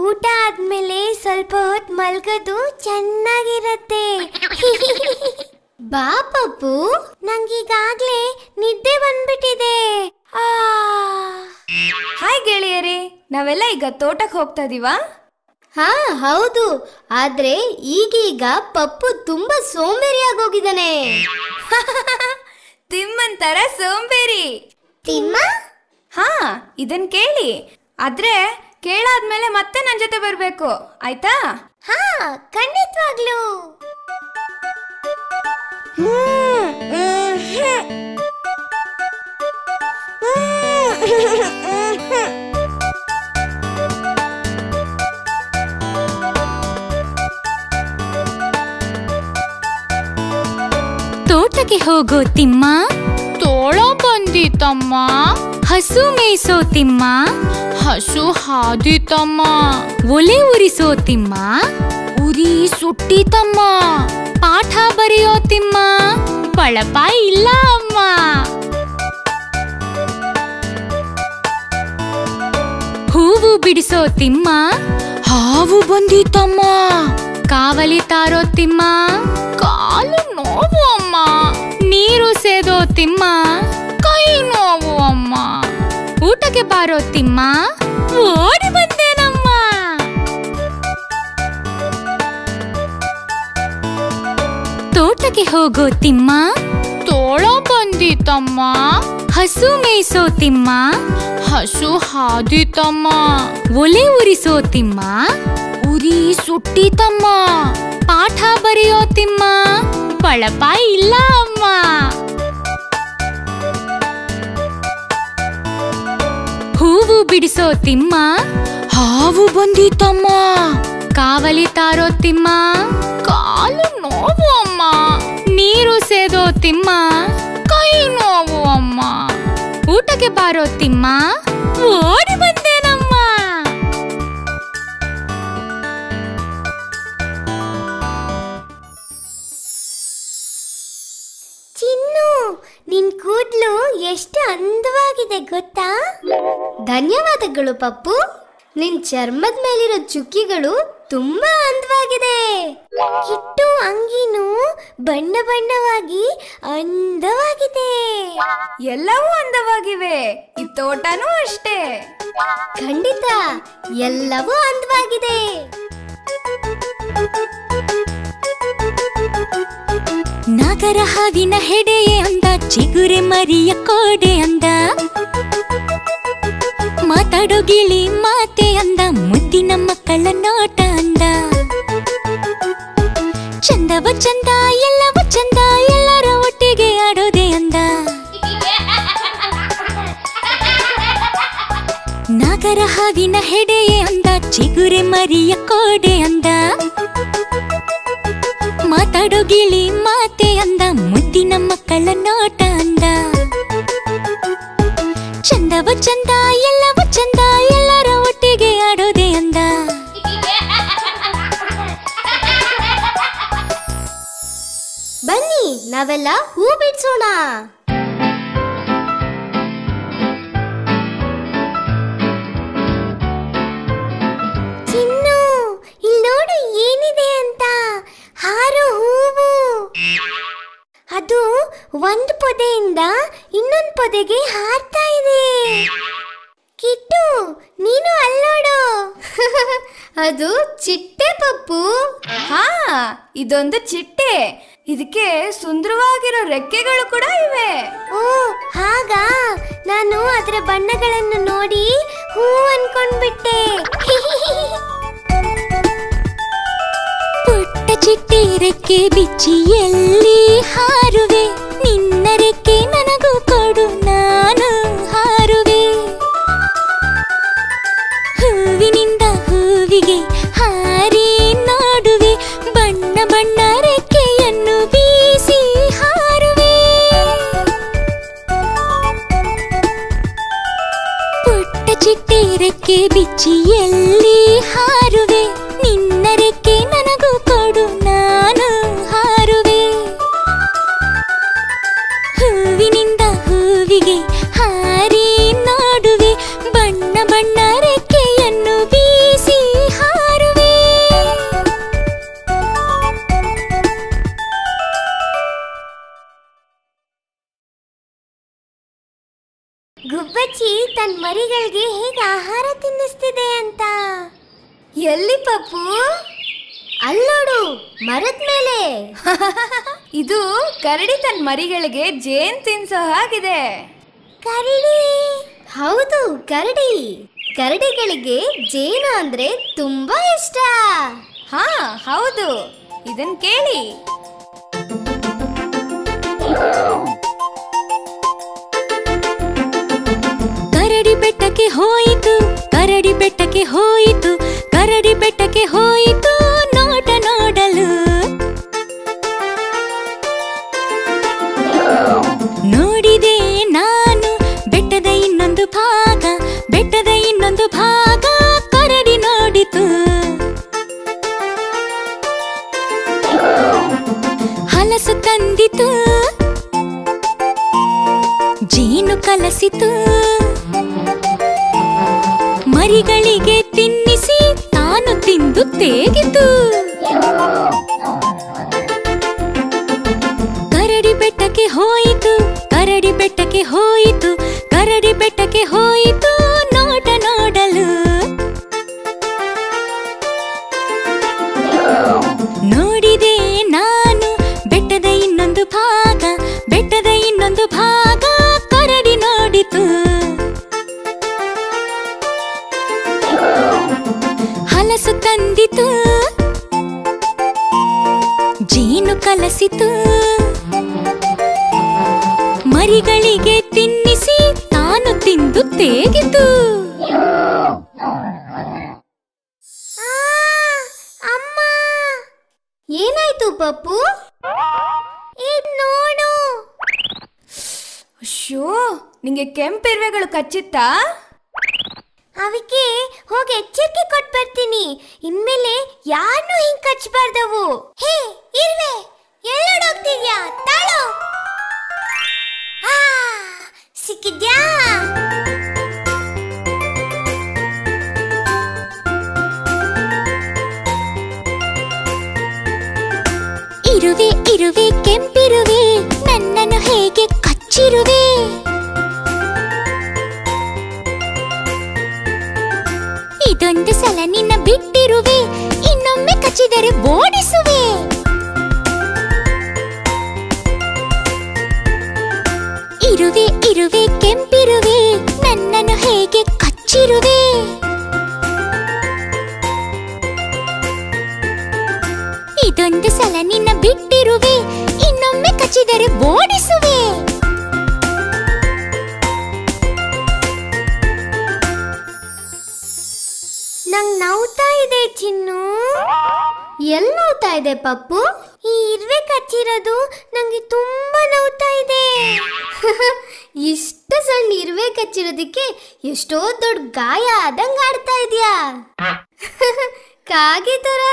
ಊಟ ಆದ್ಮೇಲೆ ಸ್ವಲ್ಪ ಹೊತ್ತು ಮಲ್ಗೋದು ಚೆನ್ನಾಗಿರತ್ತೆ. ಬಾ ಪಪ್ಪು, ನಂಗೀಗಾಗ್ಲೇ ನಿದ್ದೆ ಬಂದ್ಬಿಟ್ಟಿದೆ. ಹಾಯ್ ಗೆಳೆಯರೇ, ನಾವೆಲ್ಲ ಈಗ ತೋಟಕ್ಕೆ ಹೋಗ್ತಾ ಇದೀವಾ? ಹಾ ಹೌದು, ಆದ್ರೆ ಈಗೀಗ ಪಪ್ಪು ತುಂಬಾ ಸೋಂಬೇರಿಯಾಗೋಗಿದ್ದಾನೆ. ತಿಮ್ಮನ್ ತರ ಸೋಂಬೇರಿ. ತಿಮ್ಮ? ಹಾ, ಇದನ್ ಕೇಳಿ. ಆದ್ರೆ ಕೇಳಾದ್ಮೇಲೆ ಮತ್ತೆ ನನ್ ಜೊತೆ ಬರ್ಬೇಕು, ಆಯ್ತಾ? ಹಾ, ಖಂಡಿತವಾಗ್ಲೂ. ತೋಟಕ್ಕೆ ಹೋಗೋ ತಿಮ್ಮ, ತೋಳ ಬಂದಿತಮ್ಮ. ಹಸು ಮೇಯಿಸೋ ತಿಮ್ಮ, ಹಸು ಹಾದಿತಮ್ಮ. ಒಲೆ ಉರಿಸೋ ತಿಮ್ಮ, ಉರಿ ಸುಟ್ಟಿತಮ್ಮ. ಪಾಠ ಬರೆಯೋ ತಿಮ್ಮ, ಬಳಪ ಇಲ್ಲ ಅಮ್ಮ. ಹೂವು ಬಿಡಿಸೋ ತಿಮ್ಮ, ಹಾವು ಬಂದಿತಮ್ಮ. ಕಾವಲಿ ತಾರೋ ತಿಮ್ಮ, ಕಾಲು ನೋವು ಅಮ್ಮ. ನೀರು ಸೇದೋ ತಿಮ್ಮ, ಕೈ ನೋವು ಅಮ್ಮ. ಊಟಕ್ಕೆ ಬಾರೋ ತಿಮ್ಮ, ಓಡಿ ಬಂದೇನಮ್ಮ. ತೋಟಕ್ಕೆ ಹೋಗೋ ತಿಮ್ಮ, ತೋಳ ಬಂದಿತಮ್ಮ. ಹಸು ಮೇಯಿಸೋ ತಿಮ್ಮ, ಹಸು ಹಾದಿತಮ್ಮ. ಒಲೆ ಉರಿಸೋ ತಿಮ್ಮ, ಉರಿ ಸುಟ್ಟಿತಮ್ಮ. ಪಾಠ ಬರೆಯೋ ತಿಮ್ಮ, ಬಳಪ ಇಲ್ಲ ಅಮ್ಮ. ಹೂ ಹೂವು ಬಿಡಿಸೋ ತಿಮ್ಮ, ಹಾವು ಬಂದಿತಮ್ಮ. ಕಾವಲಿ ತಾರೋ ತಿಮ್ಮ, ಕಾಲು ನೋವು ಅಮ್ಮ. ನೀರು ಸೇದೋ ತಿಮ್ಮ, ಕೈ ನೋವು ಅಮ್ಮ. ಊಟಕ್ಕೆ ಬಾರೋ ತಿಮ್ಮ, ಓಡಿ ಬಂದೇನಮ್ಮ. ಚಿನ್ನು, ನಿನ್ ಕೂದ್ಲು ಎಷ್ಟು ಅಂದವಾಗಿದೆ ಗೊತ್ತಾ? ಧನ್ಯವಾದಗಳು ಪಪ್ಪು. ನಿನ್ ಚರ್ಮದ ಮೇಲಿರೋ ಚುಕ್ಕಿಗಳು ತುಂಬಾ ಅಂದವಾಗಿದೆ. ಕಿಟ್ಟು ಅಂಗಿನೂ ಬಣ್ಣ ಬಣ್ಣವಾಗಿ ಅಂದವಾಗಿದೆ. ಎಲ್ಲವೂ ಅಂದವಾಗಿವೆ, ಈ ತೋಟನೂ ಅಷ್ಟೇ. ಖಂಡಿತ ಎಲ್ಲವೂ ಅಂದವಾಗಿದೆ. ನಾಗರ ಹಾವಿನ ಹೆಡೆಯೇ ಅಂದ, ಚಿಗುರೆ ಮರಿಯ ಕೋಡೆ ಅಂದ. ಮಾತಾಡೋ ಗಿಳಿ ಮಾತೆ ಅಂದ, ಮುದ್ದಿನ ಮಕ್ಕಳ ನೋಟ ಅಂದ. ಚಂದವ ಚಂದ ಎಲ್ಲವೂ ಚಂದ, ಎಲ್ಲರ ಒಟ್ಟಿಗೆ ಆಡೋದೆ ಅಂದ. ನಾಗರ ಹಾವಿನ ಹೆಡೆಯೇ ಅಂದ, ಚಿಗುರೆ ಮರಿಯ ಕೋಡೆ ಅಂದ. ಮಾತಾಡೋ ಗಿಳಿ ಮಾತೆ ಅಂದ, ಮುದ್ದಿನ ಮಕ್ಕಳ ನೋಟ ಅಂದ. ಚಂದವ ಚಂದ ಎಲ್ಲವೂ ಚಂದ, ಎಲ್ಲರ ಒಟ್ಟಿಗೆ ಆಡೋದೆ ಅಂದ. ಬನ್ನಿ ನಾವೆಲ್ಲ ಹೂ ಬಿಡ್ಸೋಣ. ಚಿನ್ನು, ಇಲ್ಲಿ ನೋಡು ಏನಿದೆ ಅಂತ. ಹಾರೋ ಹೂವು. ಅದು ಒಂದು ಪೊದೆಯಿಂದ ಇನ್ನೊಂದು ಪೊದೆಗೆ ಹಾರ್ತಾ ಇದೆ. ಕಿಟ್ಟು, ನೀನು ಅಲ್ಲೋಡು. ಅದು ಚಿಟ್ಟೆ ಪಪ್ಪು. ಹಾ, ಇದೊಂದು ಚಿಟ್ಟೆ. ಇದಕ್ಕೆ ಸುಂದರವಾಗಿರೋ ರೆಕ್ಕೆಗಳು ಕೂಡ ಇವೆ. ಓ ಹಾಗಾ? ನಾನು ಅದರ ಬಣ್ಣಗಳನ್ನು ನೋಡಿ ಹೂ ಅನ್ಕೊಂಡ್ಬಿಟ್ಟೆ. ಪುಟ್ಟ ಚಿಟ್ಟೆ ರೆಕ್ಕೆ ಬಿಚ್ಚಿ ಎಲ್ಲಿ ಹಾರುವೆ, ನಿನ್ನ ರೆಕ್ಕೆ ನನಗೂ ಕೊಡು ನಾನು ಹಾರುವೆ. ಹೂವಿನಿಂದ ಹೂವಿಗೆ ಹಾರಿ ನೋಡುವೆ, ಬಣ್ಣ ಬಣ್ಣ ರೆಕ್ಕೆಯನ್ನು ಬೀಸಿ ಹಾರುವೆ. ಪುಟ್ಟ ಚಿಟ್ಟೆ ರೆಕ್ಕೆ ಬಿಚ್ಚಿ ಎಲ್ಲಿ ಹಾರುವೆ, ನಿನ್ನ ರೆಕ್ಕೆ ನನಗೂ ಕೊಡು ನಾನು ಹಾರುವೆ. ಹೂವಿನಿಂದ ಹೂವಿಗೆ ಹಾರಿ ನೋಡುವೆ, ಬಣ್ಣ ಬಣ್ಣ ರೆಕ್ಕೆಯನ್ನು ಬೀಸಿ ಹಾರುವೆ. ಗುಬ್ಬಚ್ಚಿ ತನ್ನ ಮರಿಗಳಿಗೆ ಹೇಗೆ ಆಹಾರ ತಿನ್ನಿಸ್ತಿದೆ ಅಂತ. ಎಲ್ಲಿ ಪಪ್ಪು? ಅಲ್ಲೋಡು ಮರದ ಮೇಲೆ. ಇದು ಕರಡಿ ತನ್ನ ಮರಿಗಳಿಗೆ ಜೇನ್ ತಿನ್ಸೋ ಹಾಗಿದೆ. ಕರಡಿ? ಹೌದು, ಕರಡಿ. ಕರಡಿಗಳಿಗೆ ಜೇನು ಅಂದ್ರೆ ತುಂಬಾ ಇಷ್ಟ. ಹಾ ಹೌದು, ಇದನ್ ಕೇಳಿ. ಕರಡಿ ಬೆಟ್ಟಕ್ಕೆ ಹೋಯಿತು, ಕರಡಿ ಬೆಟ್ಟಕ್ಕೆ ಹೋಯಿತು, ಕರಡಿ ಬೆಟ್ಟಕ್ಕೆ ಹೋಯಿತು ನೋಟ ನೋಡಲು. ನೋಡಿದೆ ನಾನು ಬೆಟ್ಟದ ಇನ್ನೊಂದು ಭಾಗ, ಬೆಟ್ಟದ ಇನ್ನೊಂದು ಭಾಗ ಕರಡಿ ನೋಡಿತು. ಹಲಸು ತಂದಿತು, ಜೇನು ಕಲಸಿತು, ಮರಿಗಳಿಗೆ ತಿನ್ನಿಸಿ ತಾನು ತಿಂದು ತೇಗಿತು. ಕರಡಿ ಬೆಟ್ಟಕ್ಕೆ ಹೋಯಿತು, ಕರಡಿ ಬೆಟ್ಟಕ್ಕೆ ಹೋಯಿತು, ಕರಡಿ ಬೆಟ್ಟಕ್ಕೆ ಹೋಯಿತು ನೋಟ ನೋಡಲು. ನೋಡಿದೆ ನಾನು ಬೆಟ್ಟದ ಇನ್ನೊಂದು ಭಾಗ, ಬೆಟ್ಟದ ಇನ್ನೊಂದು ಭಾಗ ಕರಡಿ ನೋಡಿತು. ಹಲಸು ತಂದಿತು, ಜೇನು ಕಲಸಿತು, ಮರಿಗಳಿಗೆ ತಿನ್ನಿಸಿ ತಾನು ತಿಂದು ತೇಗಿತು. ಪಪ್ಪು? ಇದ್ ನೋಡು. ಅಶ್ಯೋ, ನಿಂಗೆ ಕೆಂಪಿರುವೆಗಳು ಕಚ್ಚಿತ್ತಾ? ಅವಕ್ಕೆ ಹೋಗಿ ಎಚ್ಚರಿಕೆ ಕೊಟ್ಟು ಬರ್ತೀನಿ. ಇನ್ಮೇಲೆ ಯಾರನ್ನೂ ಹಿಂಗ್ ಕಚ್ಚಬಾರ್ದವು. ಹೇ ಇರ್ವೆ, ಎಲ್ಲೋಡೋಗ್ತಿದ್ಯಾ? ತಾಳು. ಸಿಕ್ಕಿದ್ಯಾ? ಇರುವೆ ಇರುವೆ ಕೆಂಪಿರುವೆ, ನನ್ನನ್ನು ಹೇಗೆ ಕಚ್ಚಿರುವೆ? ಇದೊಂದು ಸಲ ನಿನ್ನ ಬಿಟ್ಟಿರುವೆ, ಇನ್ನೊಮ್ಮೆ ಕಚ್ಚಿದರೆ ಓಡಿಸುವೆ. ಇರುವೆ ಇರುವೆ ಕೆಂಪಿರುವೆ, ನನ್ನನ್ನು ಹೇಗೆ ಕಚ್ಚಿರುವೆ? ಇದೊಂದು ಸಲ ನಿನ್ನ ಬಿಟ್ಟಿರುವೆ, ಇನ್ನೊಮ್ಮೆ ಕಚ್ಚಿದರೆ ಓಡಿಸುವೆ. ನಂಗ್ ನೋವ್ತಾ ಇದೆ ಚಿನ್ನು. ಎಲ್ಲಿ ನೋವ್ತಾ ಇದೆ ಪಪ್ಪು? ಈ ಇರ್ವೆ ಕಚ್ಚಿರೋದು ನಂಗೆ ತುಂಬಾ ನೋವ್ತಾ ಇದೆ. ಇಷ್ಟು ಸಣ್ಣ ಇರುವೆ ಕಚ್ಚಿರೋದಕ್ಕೆ ಎಷ್ಟೋ ದೊಡ್ಡ ಗಾಯ ಆದಂಗ ಆಡ್ತಾ ಇದೆಯಾ? ಕಾಗೆ ತರ.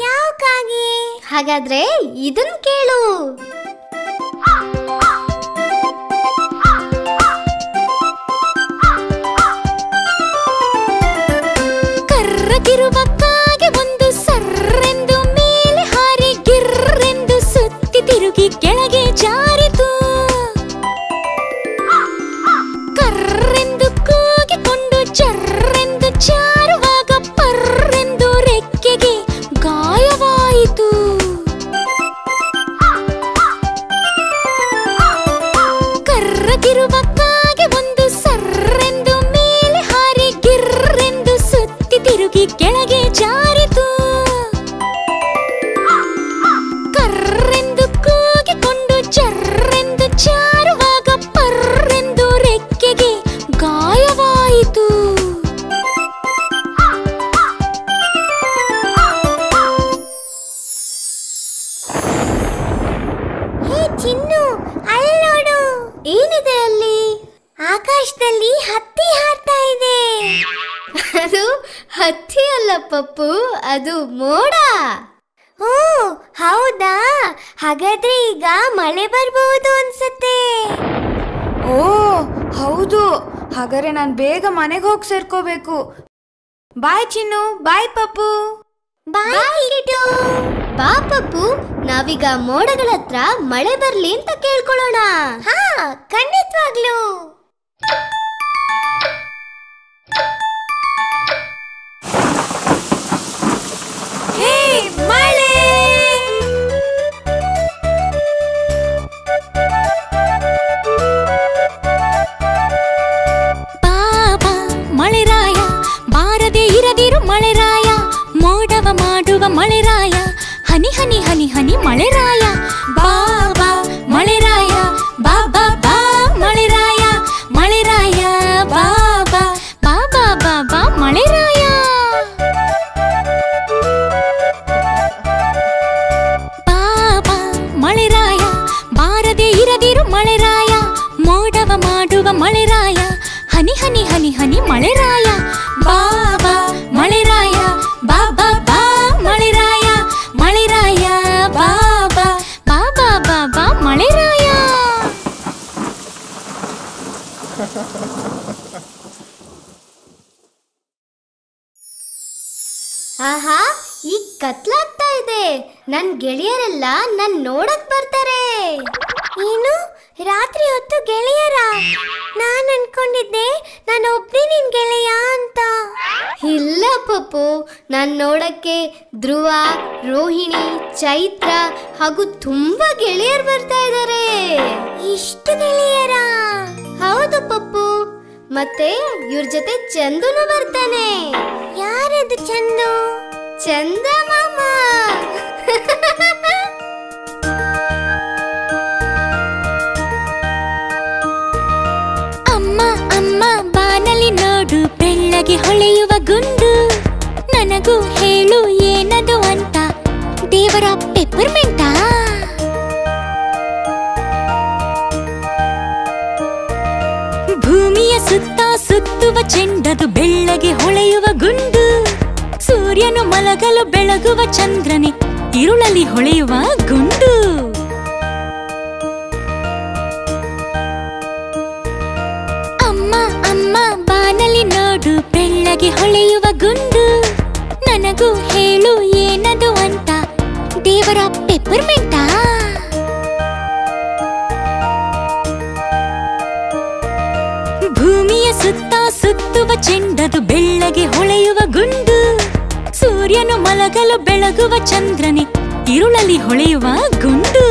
ಯಾವ ಕಾಗೆ? ಹಾಗಾದ್ರೆ ಇದನ್ ಕೇಳು. ಕರ್ರಗಿರುವ ಕಾಗೆ ಒಂದು ಸರ್ರೆಂದು ಮೇಲೆ ಹಾರಿ ಗಿರ್ರೆಂದು ಸುತ್ತಿ ತಿರುಗಿ ಕೆಳಗೆ ಜಾರಿತು. ಕರ್ರೆಂದು ಕೂಗಿಕೊಂಡು ಚರ್ರೆಂದು ಜಾರುವಾಗ ಪರ್ರೆಂದು ರೆಕ್ಕೆಗೆ ಗಾಯವಾಯಿತು. ಕರ್ರಗಿರುವ ಕಾಗೆ ಒಂದು ಸರ್ರೆಂದು ಮೇಲೆ ಹಾರಿ ಗಿರ್ರೆಂದು ಸುತ್ತಿ ತಿರುಗಿ ಕೆಳಗೆ ಜಾರಿತು. ಕರ್ರೆಂದು ಕೂಗಿಕೊಂಡು ಚರ್ರೆಂದು ಜಾರುವಾಗ ಪರ್ರೆಂದು ರೆಕ್ಕೆಗೆ ಗಾಯವಾಯಿತು. ಹೇ ಚಿನ್ನು, ಅಲ್ಲೋಡು. ಏನಿದೆ ಅಲ್ಲಿ? ಆಕಾಶದಲ್ಲಿ ಹತ್ತಿ ಹಾರ್ತಾ ಇದೆ. ಅದು ಹತ್ತಿ ಅಲ್ಲ ಪಪ್ಪು, ಅದು ಮೋಡ. ಓ ಹೌದಾ? ಹಾಗಾದ್ರೆ ಈಗ ಮಳೆ ಬರ್ಬಹುದು ಅನ್ಸುತ್ತೆ. ಓ ಹೌದು, ಹಾಗಾದ್ರೆ ನಾನು ಬೇಗ ಮನೆಗೆ ಹೋಗಿ ಸೇರ್ಕೋಬೇಕು. ಬಾಯ್ ಚಿನ್ನು, ಬಾಯ್ ಪಪ್ಪು. ಬಾಯ್ ಕಿಟ್ಟು. ಬಾ ಪಪ್ಪು, ನಾವೀಗ ಮೋಡಗಳ ಹತ್ರ ಮಳೆ ಬರ್ಲಿ ಅಂತ ಕೇಳ್ಕೊಳ್ಳೋಣ. ಹಾ, ಖಂಡಿತವಾಗ್ಲು. ಹೇ ಮಳೆ! ಬಾಬಾ ಮಳೆರಾಯ, ಬಾರದೆ ಇರದಿರು ಮಳೆರಾಯ, ಮೋಡವ ಮಾಡುವ ಮಳೆರಾಯ, ಹನಿ ಹನಿ ಹನಿ ಹನಿ ಮಳೆರಾಯ. ಬಾಬಾ ಮಳೆರಾಯ, ಬಾಬಾ ಬಾ ಮಳೆರಾಯ, ಮಳೆರಾಯ ಬಾಬಾ, ಬಾಬಾ ಬಾಬಾ ಮಳೆರಾಯ. ಬಾಬಾ ಮಳೆರಾಯ, ಬಾರದೆ ಇರದಿರು ಮಳೆರಾಯ, ಮೋಡವ ಮಾಡುವ ಮಳೆರಾಯ, ಹನಿ ಹನಿ ಹನಿ ಹನಿ ಮಳೆರಾಯ. ಬಾಬಾ ಮಳೆರಾಯ, ಬಾಬಾ ಬಾ ಮಳೆರಾಯ, ಮಳೆರಾಯ ಬಾಬಾ, ಬಾಬಾ ಬಾಬಾ ಮಳೆರಾಯ. ಆಹಾ, ಈಗ ಕತ್ಲಾಗ್ತಾ ಇದೆ. ನನ್ ಗೆಳೆಯರೆಲ್ಲ ನನ್ ನೋಡಕ್ ಬರ್ತಾರೆ. ಏನು, ರಾತ್ರಿ ಹೊತ್ತು ಗೆಳೆಯರ? ನಾನ್ ಅನ್ಕೊಂಡಿದ್ದೆ ನಾನು ಒಬ್ನೇ ನಿನ್ ಗೆಳೆಯ ಅಂತ. ಇಲ್ಲ ಪಪ್ಪು, ನಾನ್ ನೋಡಕ್ಕೆ ಧ್ರುವ, ರೋಹಿಣಿ, ಚೈತ್ರ ಹಾಗೂ ತುಂಬಾ ಗೆಳೆಯರು ಬರ್ತಾ ಇದ್ದಾರೆ. ಇಷ್ಟು ಗೆಳೆಯರ? ಹೌದು ಪಪ್ಪು, ಮತ್ತೆ ಇವ್ರ ಜೊತೆ ಚಂದುನು ಬರ್ತಾನೆ. ಯಾರದು ಚಂದು? ಚಂದ ಮಾಮ. ಅಮ್ಮ ಅಮ್ಮ ಬಾನಲಿ ನೋಡು, ಬೆಳ್ಳಗೆ ಹೊಳೆಯುವ ಗುಂಡು, ನನಗೂ ಹೇಳು ಏನದು ಅಂತ. ದೇವರ ಪೆಪ್ಪರ್ಮೆಂಟಾ? ಭೂಮಿಯ ಸುತ್ತ ಸುತ್ತುವ ಚೆಂಡದು ಬೆಳ್ಳಗೆ ಹೊಳೆಯುವ ಗುಂಡು. ಸೂರ್ಯನು ಮಲಗಲು ಬೆಳಗುವ ಚಂದ್ರನೇ ಇರುಳಲ್ಲಿ ಹೊಳೆಯುವ ಗುಂಡು. ಅಮ್ಮ ಅಮ್ಮ ಬಾನಲಿ ನೋಡು ಬೆಳ್ಳಗೆ ಹೊಳೆಯುವ ಗುಂಡು. ನನಗೂ ಹೇಳು ಏನದು ಅಂತ, ದೇವರ ಪೆಪ್ಪರ್ಮೆಂಟಾ? ಭೂಮಿಯ ಸುತ್ತ ಸುತ್ತುವ ಚೆಂಡದು ಬೆಳ್ಳಗೆ ಹೊಳೆಯುವ ಗುಂಡು. ಸೂರ್ಯನು ಮಲಗಲು ಬೆಳಗುವ ಚಂದ್ರನೇ ಇರುಳಲ್ಲಿ ಹೊಳೆಯುವ ಗುಂಡು.